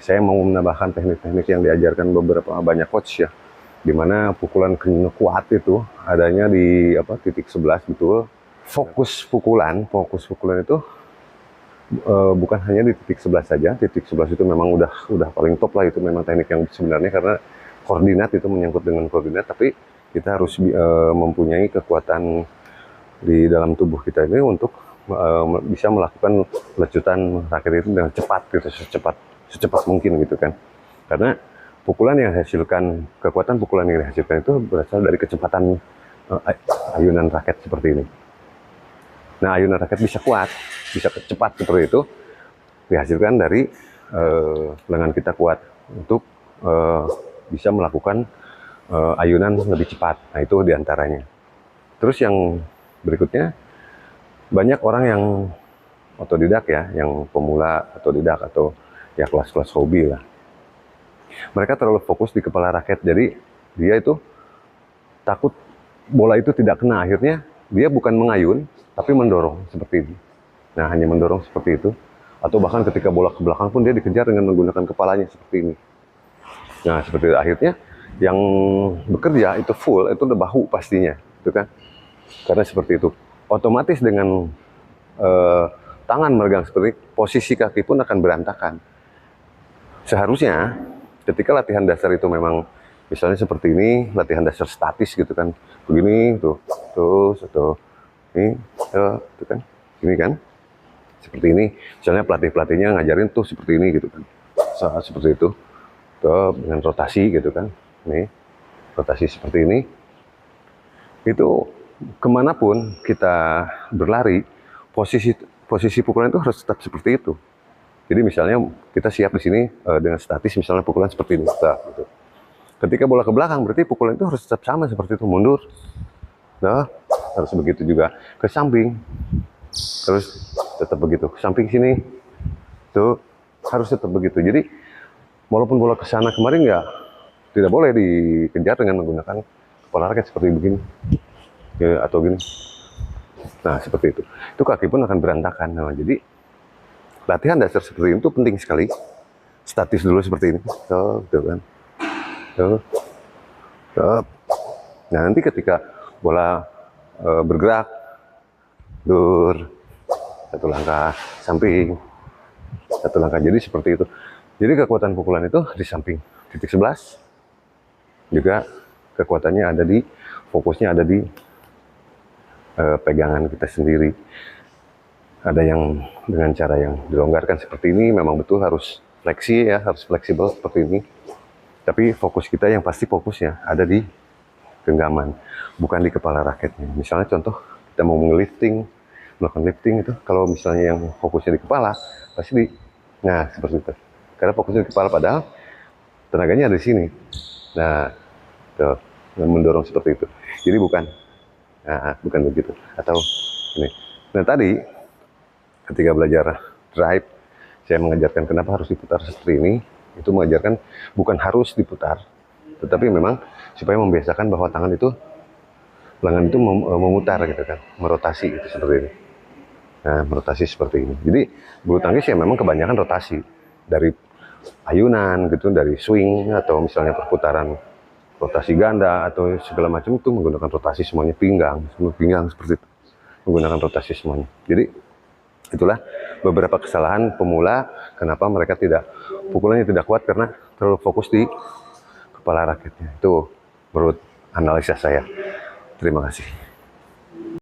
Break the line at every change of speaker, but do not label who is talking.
saya mau menambahkan teknik-teknik yang diajarkan beberapa banyak coach ya, dimana pukulan kuat itu adanya di titik 11 betul. Fokus pukulan itu bukan hanya di titik 11 saja. Titik 11 itu memang udah paling top lah, itu memang teknik yang sebenarnya, karena koordinat itu menyangkut dengan koordinat, tapi kita harus mempunyai kekuatan di dalam tubuh kita ini untuk bisa melakukan pelecutan raket itu dengan cepat gitu, secepat mungkin gitu kan. Karena pukulan yang dihasilkan, kekuatan pukulan yang dihasilkan itu berasal dari kecepatan ayunan raket seperti ini. Nah, ayunan raket bisa kuat, bisa cepat seperti itu, dihasilkan dari lengan kita kuat untuk bisa melakukan ayunan lebih cepat. Nah, itu diantaranya. Terus yang berikutnya, banyak orang yang otodidak ya, yang pemula otodidak atau ya kelas-kelas hobi lah. Mereka terlalu fokus di kepala raket, jadi dia itu takut bola itu tidak kena. Akhirnya dia bukan mengayun, tapi mendorong seperti ini. Nah, hanya mendorong seperti itu. Atau bahkan ketika bola ke belakang pun dia dikejar dengan menggunakan kepalanya seperti ini. Nah, seperti itu. Akhirnya yang bekerja itu full, itu udah bahu pastinya, itu kan. Karena seperti itu. Otomatis dengan tangan meregang seperti ini, posisi kaki pun akan berantakan. Seharusnya ketika latihan dasar itu memang misalnya seperti ini, latihan dasar statis gitu kan, begini tuh, atau ini, itu kan, ini kan, seperti ini. Misalnya pelatihnya ngajarin tuh seperti ini gitu kan, seperti itu, tuh dengan rotasi gitu kan, ini rotasi seperti ini. Itu kemanapun kita berlari, posisi pukulan itu harus tetap seperti itu. Jadi misalnya kita siap di sini dengan statis, misalnya pukulan seperti ini, gitu. Ketika bola ke belakang, berarti pukulan itu harus tetap sama seperti itu, mundur. Nah, harus begitu juga ke samping, terus tetap begitu ke samping sini, tuh harus tetap begitu. Jadi walaupun bola ke sana kemarin ya tidak boleh dikejar dengan menggunakan kepala raket seperti begini ya, atau gini. Nah, seperti itu kaki pun akan berantakan. Nah, jadi latihan dasar seperti itu penting sekali. Statis dulu seperti ini, tuh kan, tuh. Nah, nanti ketika bola bergerak, dur, satu langkah samping, satu langkah. Jadi seperti itu. Jadi kekuatan pukulan itu di samping titik 11, juga kekuatannya ada di, fokusnya ada di pegangan kita sendiri. Ada yang dengan cara yang dilonggarkan seperti ini, memang betul harus fleksi ya, harus fleksibel seperti ini. Tapi fokus kita yang pasti fokusnya ada di genggaman, bukan di kepala raketnya. Misalnya contoh, kita mau melakukan lifting itu, kalau misalnya yang fokusnya di kepala, pasti nah seperti itu. Karena fokusnya di kepala, padahal tenaganya ada di sini. Nah, tuh, mendorong seperti itu. Jadi bukan begitu. Atau ini. Nah, tadi ketika belajar drive, saya mengajarkan kenapa harus diputar seperti ini. Itu mengajarkan bukan harus diputar, tetapi memang supaya membiasakan bahwa tangan itu, lengan itu memutar gitu kan, merotasi gitu seperti ini. Nah, merotasi seperti ini. Jadi bulu tangkis ya memang kebanyakan rotasi, dari ayunan gitu, dari swing, atau misalnya perputaran rotasi ganda atau segala macam itu menggunakan rotasi semuanya, pinggang seperti itu, menggunakan rotasi semuanya. Jadi itulah beberapa kesalahan pemula, kenapa mereka pukulannya tidak kuat, karena terlalu fokus di kepala raketnya. Itu menurut analisa saya. Terima kasih.